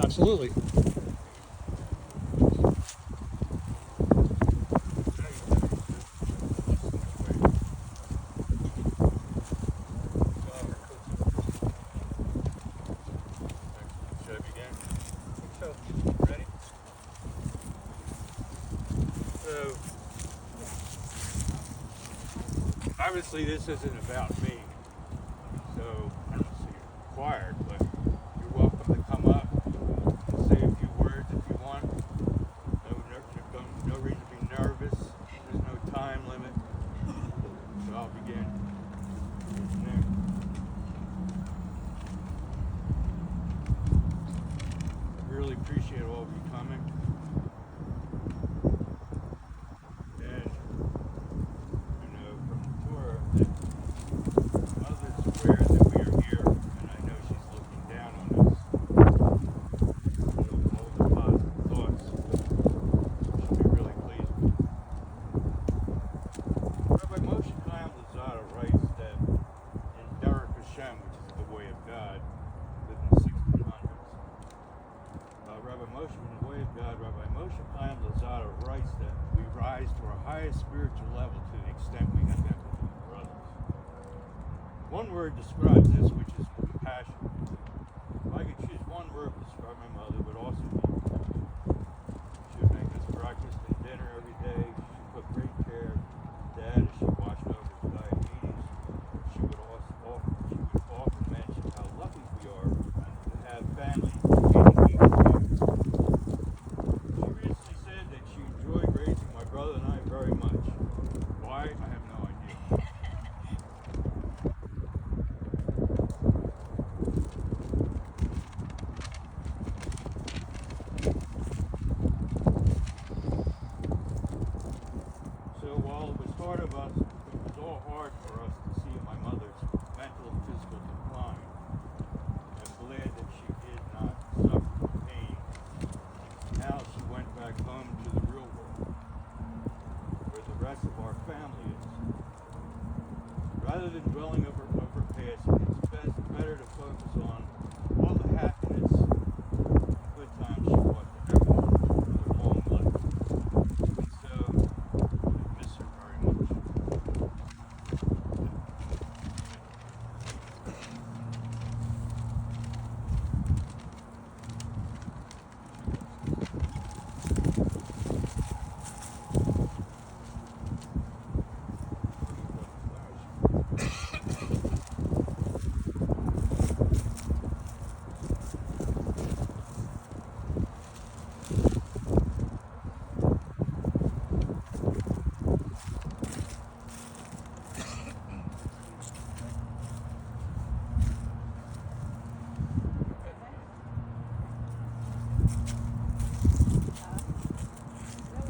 Absolutely. Should I begin? So, ready? So, obviously this isn't about me, so I don't see it required, but you're welcome to come up and say a few words if you want. No reason to be nervous. There's no time limit. So I'll begin. I really appreciate all of you coming. And from the tour that Mother's aware that we are here, and I know she's looking down on us. All the positive thoughts. She'll be really pleased with. Rabbi Moshe Chaim Luzzatto writes that in Derek Hashem, which is the way of God, lived in the 1600s. Rabbi Moshe, in the way of God, Rabbi Moshe Chaim Luzzatto writes that we rise to our highest spiritual level to the extent we have empathy for others. One word describes this, which is compassion. If I could choose one word to describe my mother, it would also be she would make us breakfast and dinner every day. She took great care of Dad as she watched over his diabetes. She would often mention how lucky we are to have family getting each other. She recently said that she enjoyed raising my brother and I very much. Why? I have no idea. So while it was hard of us, it was all hard for us to see my mother's mental and physical decline. I'm glad that she did not suffer pain. Now she went back home to the real world, where the rest of our family is. Rather than dwelling over past, it's better to focus on all the happiness and good times she brought to everyone in her long life. And so, I miss her very much.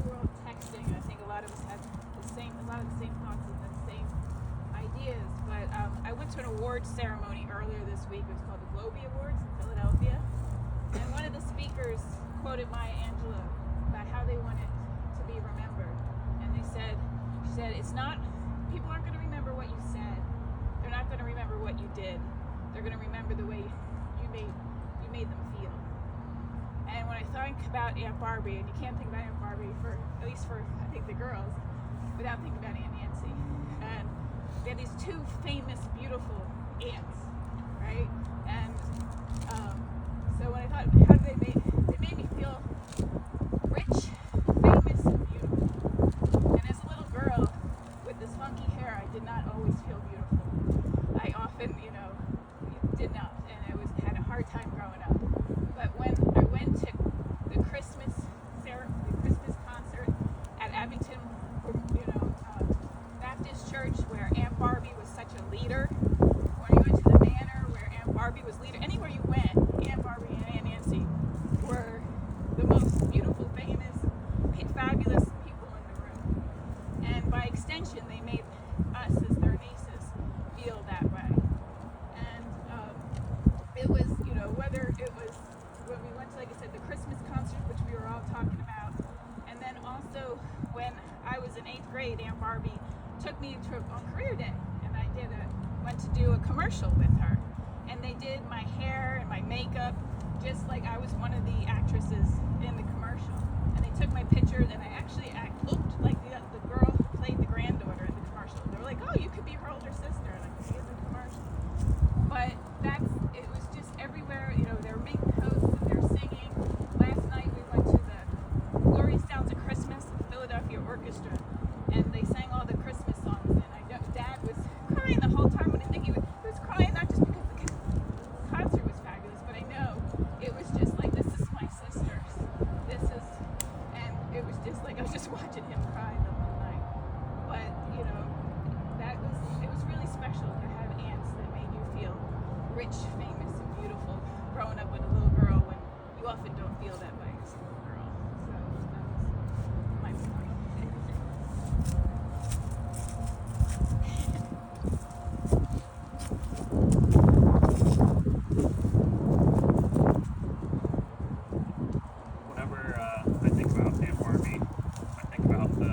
We're all texting. I think a lot of us had a lot of the same thoughts and the same ideas. But I went to an awards ceremony earlier this week. It was called the Globee Awards in Philadelphia, and one of the speakers quoted Maya Angelou about how they wanted to be remembered. And she said, it's not, people aren't going to remember what you said. They're not going to remember what you did. They're going to remember the way you made them feel. And when I think about Aunt Barbie, and you can't think about Aunt Barbie at least for I think the girls, without thinking about Aunt Nancy. And we have these two famous, beautiful aunts, right? And so when I thought, how do they made me feel rich, famous, and beautiful. And as a little girl with this funky hair, I did not always feel beautiful. I often, did not, and I had a hard time growing up. But when I went to the Christmas concert at Abington, Baptist Church, where Aunt Barbie was such a leader, when you went to the manor where Aunt Barbie was leader, anywhere you went, Aunt Barbie and Aunt Nancy were the most beautiful, famous, fabulous people in the room. And by extension, they made us as their nieces feel that way. And it was, whether it was when we went to, like I said, the Christmas concert, which we were all talking about, and then also when I was in 8th grade, Aunt Barbie took me on career day, and I went to do a commercial with her, and they did my hair and my makeup just like I was one of the actresses in the commercial. And they took my picture, and I actually looked like the girl who played the granddaughter in the commercial. They were like, "Oh, you could be her older sister," and I could see in the commercial. But it was just everywhere. You know, they're making posts and they're singing. Last night we went to the Glorious Sounds of Christmas, the Philadelphia Orchestra, and they sang all the Christmas songs. And I know Dad was crying the whole time. When I think he was crying not just because the concert was fabulous, but I know it was just like, this is my sisters. And it was just like I was just watching him cry the whole night. But you know, it was really special to have aunts that made you feel rich, famous, and beautiful. Growing up with a little girl, when you often don't feel that way as a little girl. So that was my story. Whenever I think about Aunt Barbie, I think about the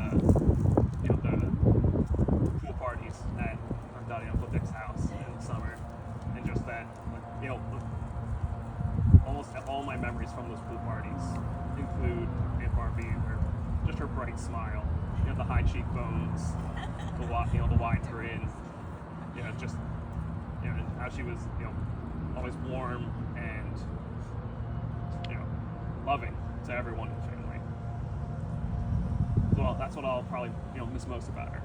pool parties at our Daddy Uncle Dick's house in the summer, and just that, almost all my memories from those pool parties include Aunt Barbie, just her bright smile, the high cheekbones, the wide grin, just how she was, always warm and loving to everyone in the family. So that's what I'll probably miss most about her.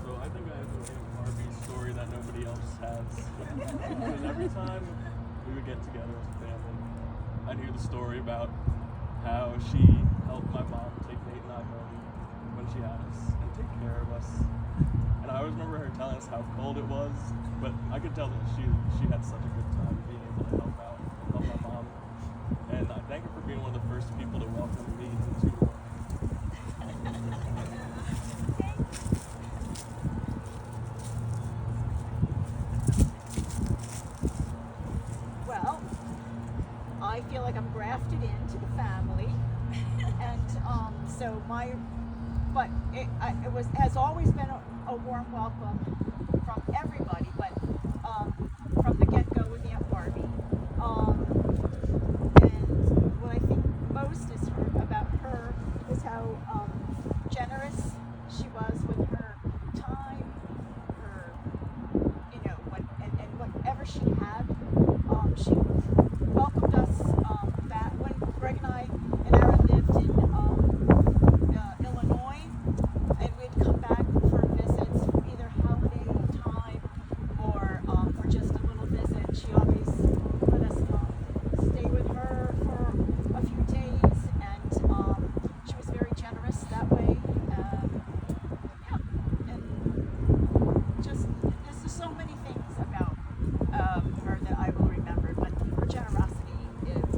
So I think I have an Aunt Barbie story that nobody else has. Because every time we would get together as a family, I'd hear the story about how she helped my mom take Nate and I home when she had us and take care of us. And I always remember her telling us how cold it was, but I could tell that she had such a good time being able to help out and help my mom. And I thank her for being one of the first people to welcome me into the world. Well, I feel like I'm grafted into the family, and it has always been a warm welcome from everybody, but from the get-go with Aunt Barbie. And what I think most about her is how generous she was with her time, her, and whatever she had. She welcomed us back when Greg and Aaron lived in Illinois, and we'd come back for visits, either holiday time or just a little visit. She always let us stay with her for a few days, and she was very generous that way. And just there's so many things about her that I will remember, but her generosity is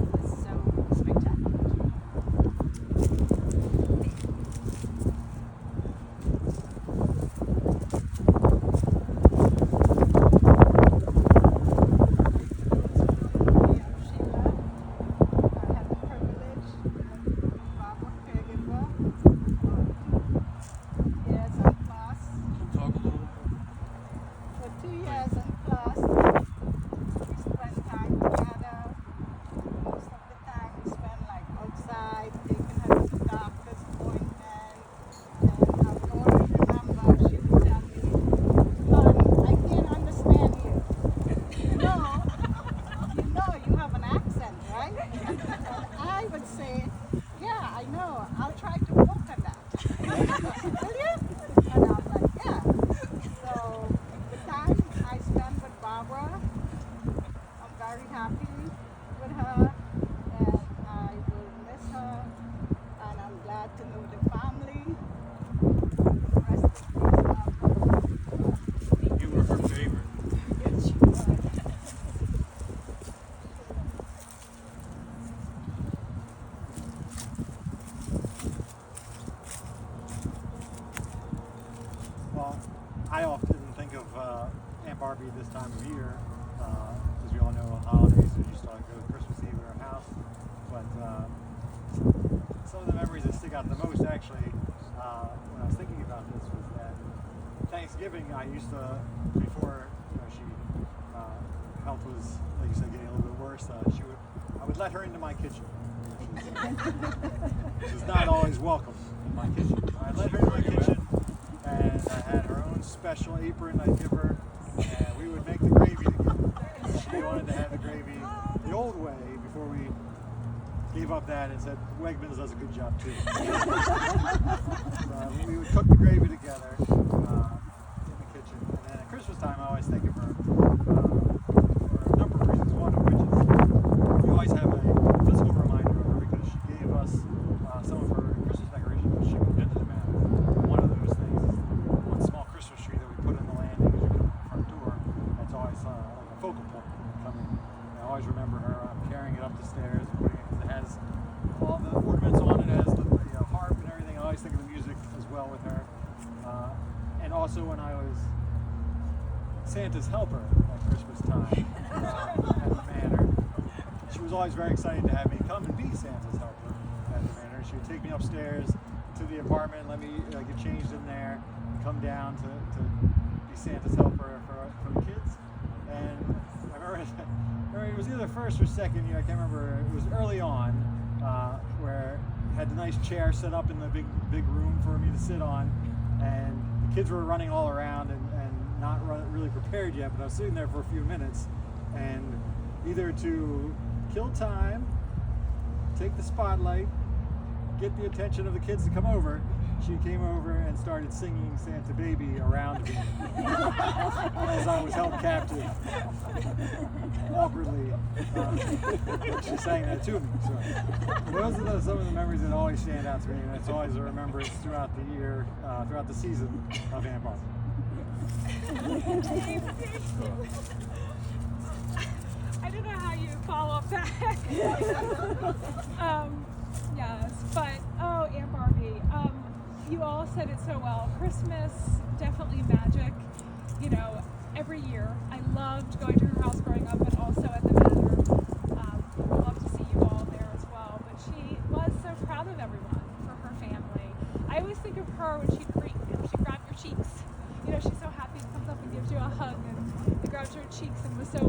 so spectacular. Talk a little. For 2 years and plus, we spent time together. Most of the time we spent like outside, taking her to the doctor's appointment. And I would always remember she would tell me, "Son, I can't understand you. You know you have an accent, right?" And I would say, "Yeah, I know. I'll try to work on that." Will you? And I was like, "Yeah." So the time I spent with Barbara, I'm very happy with her, and I will miss her, and I'm glad to know the family. Rest in peace, Barbara. You were her favorite. Yes, she was. Well, I often think of Aunt Barbie this time of year, as we all know, holidays, we used to go to Christmas Eve at our house. But some of the memories that stick out the most, actually, when I was thinking about this, was that Thanksgiving, I used to, before she health was, like you said, getting a little bit worse, I would let her into my kitchen, which is not always welcome in my kitchen. I'd let her into my kitchen, and I had her own special apron I'd give her, and we would make the gravy together. She wanted to have the gravy the old way before we gave up that and said Wegmans does a good job too. So we would cook the gravy together in the kitchen, and then at Christmas time I always think of her for a number of reasons. One of which is we always have a physical reminder of her because she gave us some of her Christmas decorations when she moved into the manor. One of those things is one small Christmas tree that we put in the landing as you come in the front door. That's always like a focal point coming. I always remember her carrying it up the stairs and putting it, because it has all the ornaments on it, has the harp and everything. I always think of the music as well with her. And also when I was Santa's helper at Christmas time at the manor, she was always very excited to have me come and be Santa's helper at the manor. She would take me upstairs to the apartment, let me get changed in there, and come down to be Santa's helper for the kids. And I remember it was either first or second year, I can't remember. It was early on, where I had the nice chair set up in the big room for me to sit on, and the kids were running all around and not really prepared yet, but I was sitting there for a few minutes, and either to kill time, take the spotlight, get the attention of the kids to come over, she came over and started singing Santa Baby around me as I was held captive awkwardly. She sang that to me. So those are some of the memories that always stand out to me, and it's always a remembrance throughout the year, throughout the season of Aunt Barbara. I don't know how you follow up that. Yes, but Aunt Barbie, you all said it so well. Christmas, definitely magic. Every year. I loved going to her house growing up, and also at the manor. I love to see you all there as well. But she was so proud of everyone for her family. I always think of her when she'd grab your cheeks. She's so happy, comes up and gives you a hug and grabs your cheeks and was so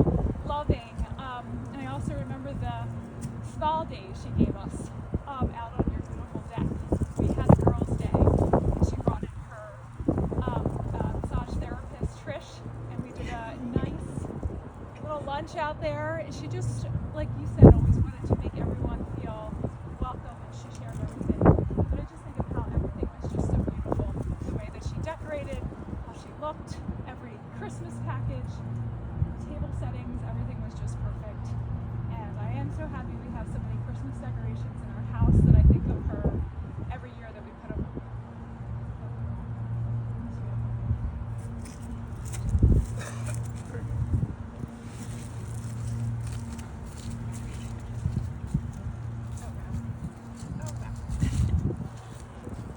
loving. And I also remember the spa days she gave us out on your beautiful deck. We had a girls' day, and she brought in her massage therapist, Trish, and we did a nice little lunch out there. And she just, like you said, always wanted to make everyone feel welcome, and she shared everything. But I just think of how everything was just so beautiful. The way that she decorated, how she looked, every Christmas package, table settings, everything was just perfect. And I am so happy we have so many Christmas decorations in our house that I think of her every year that we put them up.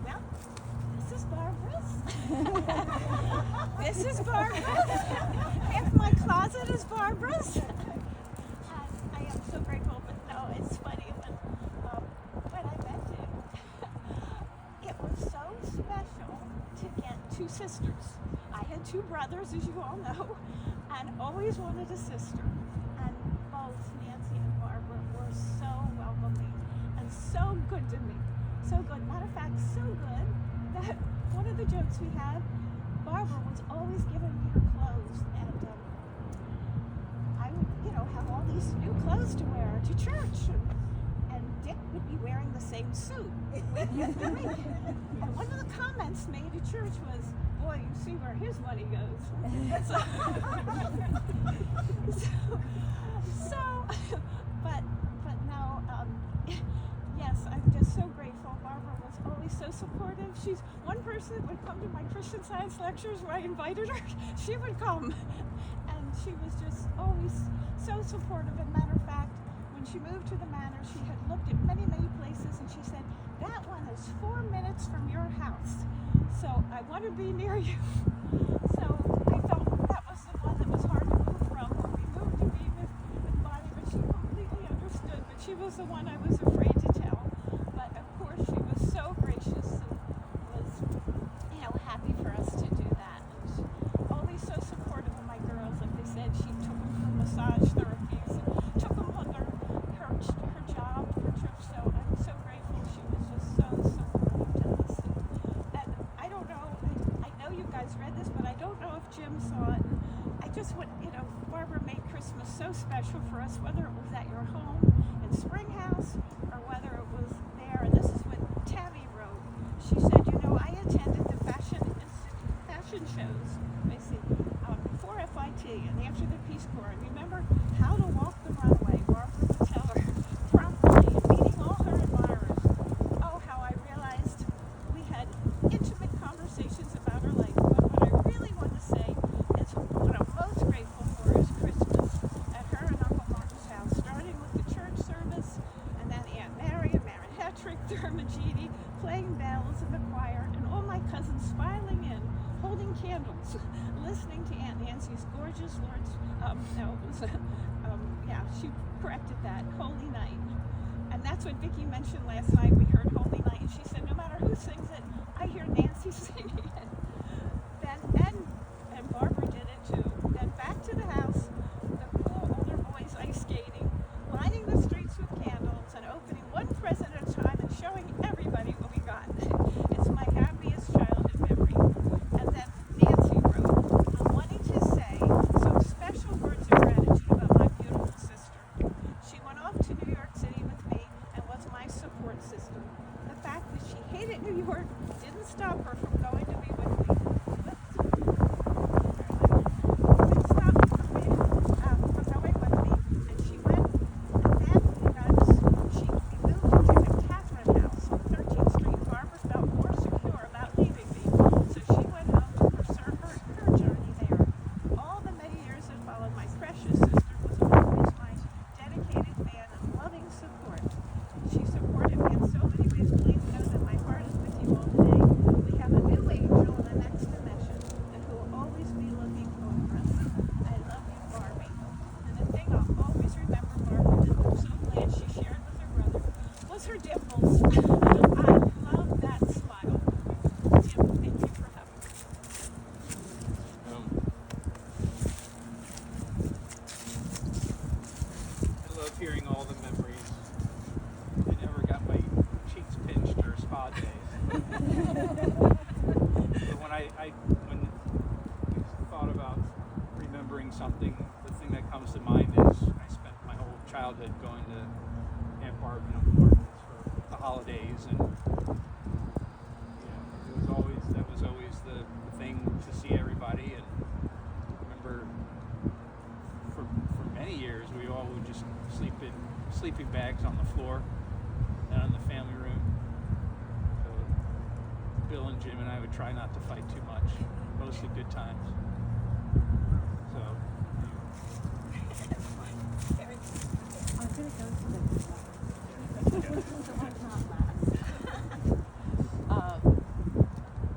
Well, this is Barbara's. This is Barbara's. Half my closet is Barbara's. I am so grateful, but no, it's funny when I met him, it was so special to get two sisters. I had two brothers, as you all know, and always wanted a sister. And both Nancy and Barbara were so welcoming and so good to me. So good. Matter of fact, so good that one of the jokes we had, Barbara was always giving me her clothes, and I would, have all these new clothes to wear to church, and Dick would be wearing the same suit week after week. And one of the comments made at church was, "Boy, you see where his money goes." But no, yes, I'm just so grateful. Barbara was always so supportive. She's one person that would come to my Christian Science lectures where I invited her. She would come, and she was just always so supportive. And matter of fact, when she moved to the manor, she had looked at many places, and she said, "That one is 4 minutes from your house, so I want to be near you." So I felt that was the one that was hard to move from. We moved to be with Bonnie, but she completely understood. But she was the one I was afraid to tell. But of course, massage therapies and took them on her job for trips. So I'm so grateful. She was just so supportive to us. And I don't know, I know you guys read this, but I don't know if Jim saw it. I just want, Barbara made Christmas so special for us, whether it was at your home in Spring House or whether it was there. And this is what Tabby wrote. She said, I attended the fashion shows, I see, before FIT and after the Peace Corps. And remember how to walk the runway. Barbara would tell her properly, meeting all her admirers. Oh, how I realized we had intimate conversations about her life. But what I really want to say is what I'm most grateful for is Christmas at her and Uncle Martin's house, starting with the church service, and then Aunt Mary and Maren Hetrick, Dermagidi, playing bells in the choir, and all my cousins filing in, holding candles, listening to Aunt Nancy's gorgeous Lord's, she corrected that, Holy Night. And that's what Vicki mentioned last night. We heard Holy Night, and she said, no matter who sings it, I hear Nancy singing it. And Barbara did it too. Then back to the house, the cool older boys ice skating, lining the streets with candles, and opening one present at a time and showing everybody what we got. It's my happiest childhood memory. And then Nancy wrote, I'm wanting to say some special words of gratitude about my beautiful sister. She went off to New York City with me and was my support system. The fact that she hated New York didn't stop her from going to be with me. And she went, and then we moved into the Catherine House on 13th Street. Barbara felt more secure about leaving me, so she went home to pursue her journey there. All the many years that followed, my precious sister was always my dedicated fan and loving support. She supported me in so many ways. Please know that my heart is with you all today. We have a new angel in the next dimension, and who will always be looking over us. I love you, Barbie. And the thing I'll always remember Barbara did, I'm so glad she shared with her brother, was her dimples. I love that smile. Jim, thank you for having me. I love hearing all the memories. I never got my cheeks pinched or spa days. But when we thought about remembering something, the thing that comes to mind is I spent my whole childhood going to Aunt Barb and Uncle Martin's for the holidays, and that was always the thing to see everybody. And I remember for many years we all would just sleep in sleeping bags on the floor and in the family room. So Bill and Jim and I would try not to fight too much, mostly good times. So I'm going to go to the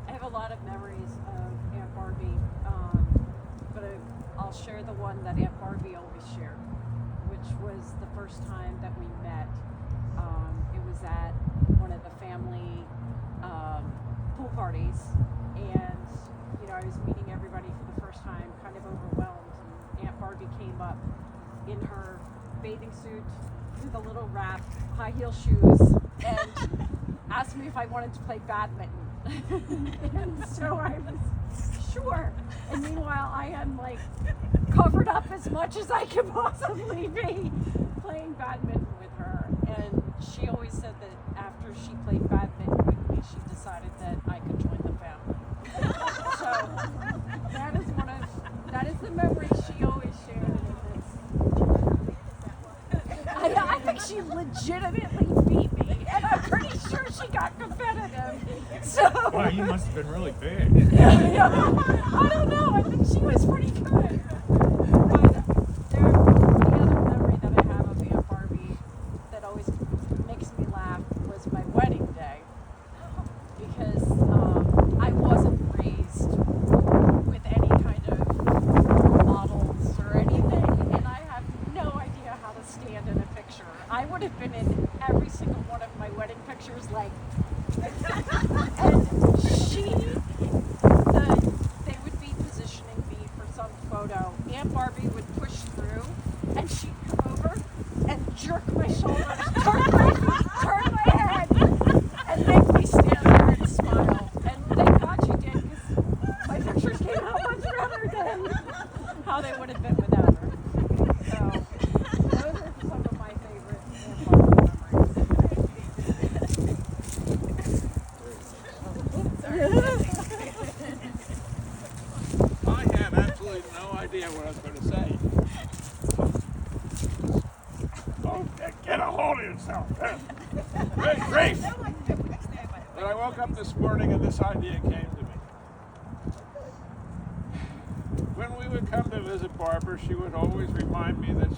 I have a lot of memories of Aunt Barbie, but I'll share the one that Aunt Barbie always shared, which was the first time that we met. It was at one of the family pool parties, and I was meeting everybody for the first time, kind of overwhelmed, and Aunt Barbie came up in her bathing suit with a little wrap, high heel shoes, and asked me if I wanted to play badminton. And so I was sure. And meanwhile, I am like covered up as much as I can possibly be playing badminton with her. And she always said that after she played badminton with me, she decided that I could join the family. So that is the memory she always shared. I think she legitimately beat me, and I'm pretty sure she got competitive. So wow, you must have been really big. I don't know. I think she was pretty good. But the other memory that I have of Aunt Barbie that always makes me laugh was my wedding day, because I wasn't raised with any kind of models or anything, and I have no idea how to stand in a picture. I would have been in every single one of my wedding pictures, like, and they would be positioning me for some photo Barbie would push through, and she'd come over and jerk my shoulders, turn my head, and make me stand there and smile. And thank God she did, because my pictures came out much better than how they would have been without her. So those are some of my favorite Aunt Barbie I had absolutely no idea what I was going to say. Oh, get a hold of yourself. Great grief! When I woke up this morning and this idea came to me. When we would come to visit Barbara, she would always remind me that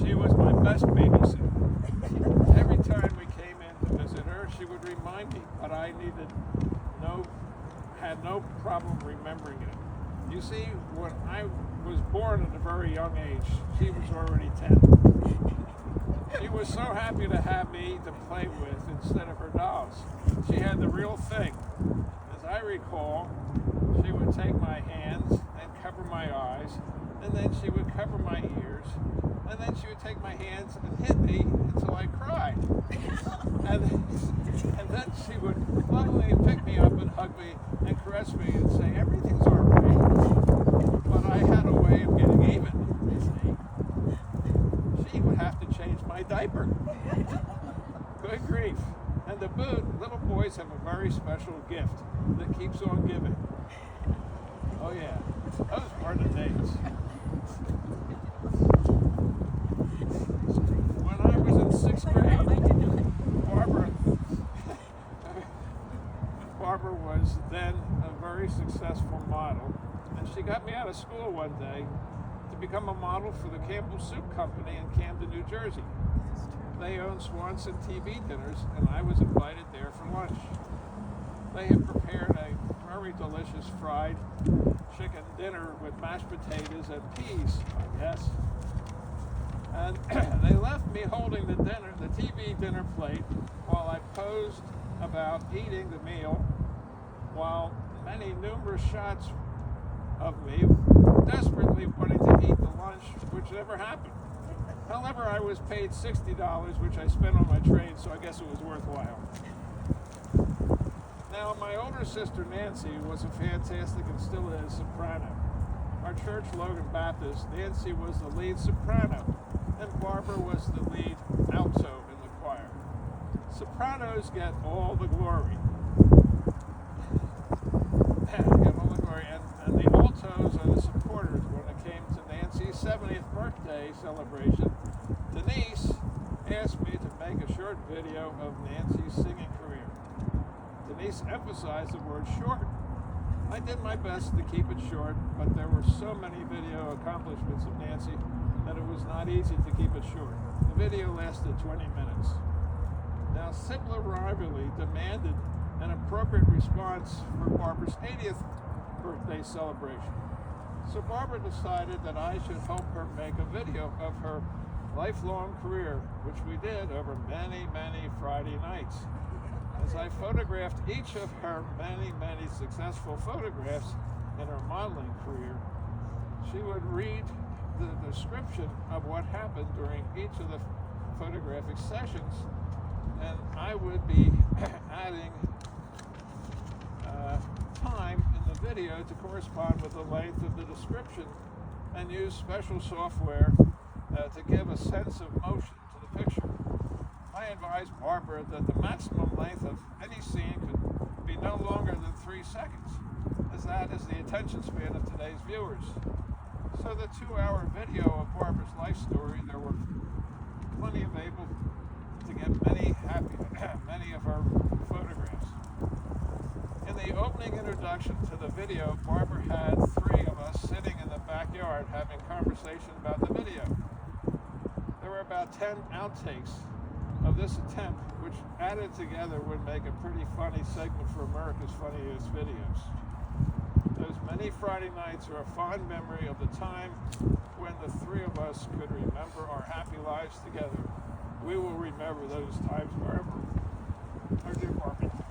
she was my best babysitter. Every time we came in to visit her, she would remind me, but I had no problem remembering it. You see, when I was born at a very young age, she was already 10. She was so happy to have me to play with instead of her dolls. She had the real thing. As I recall, she would take my hands and cover my eyes, and then she would cover my ears, and then she would take my hands and hit me until I cried. And then she would lovingly pick me up and hug me and caress me and say, everything's all right. But I had a way of getting even, you see. She would have to change my diaper. Good grief. And to boot, little boys have a very special gift that keeps on giving. Oh yeah, those were the days. When I was in 6th grade, Barbara was then a very successful model, and she got me out of school one day to become a model for the Campbell Soup Company in Camden, New Jersey. They own Swanson TV dinners, and I was invited there for lunch. They had prepared a very delicious fried chicken dinner with mashed potatoes and peas, I guess. And they left me holding the TV dinner plate, while I posed about eating the meal, while many numerous shots of me desperately wanting to eat the lunch, which never happened. However, I was paid $60, which I spent on my trade, so I guess it was worthwhile. Now, my older sister Nancy was a fantastic and still is soprano. Our church, Logan Baptist, Nancy was the lead soprano, and Barbara was the lead alto in the choir. Sopranos get all the glory. And the altos are the supporters. When it came to Nancy's 70th birthday celebration, Denise asked me to make a short video of Nancy's singing career. Denise emphasized the word short. I did my best to keep it short, but there were so many video accomplishments of Nancy that it was not easy to keep it short. The video lasted 20 minutes. Now, sibling rivalry demanded an appropriate response for Barbara's 80th birthday celebration. So Barbara decided that I should help her make a video of her lifelong career, which we did over many, many Friday nights. As I photographed each of her many, many successful photographs in her modeling career, she would read the description of what happened during each of the photographic sessions, and I would be adding time in the video to correspond with the length of the description, and use special software to give a sense of motion to the picture. I advised Barbara that the maximum length of any scene could be no longer than 3 seconds, as that is the attention span of today's viewers. So the 2-hour video of Barbara's life story, there were plenty of able to get many of her photographs. In the opening introduction to the video, Barbara had 3 of us sitting in the backyard having conversation about the video. There were about 10 outtakes of this attempt, which added together would make a pretty funny segment for America's Funniest Videos. Those many Friday nights are a fond memory of the time when the 3 of us could remember our happy lives together. We will remember those times forever. Our dear Barbara.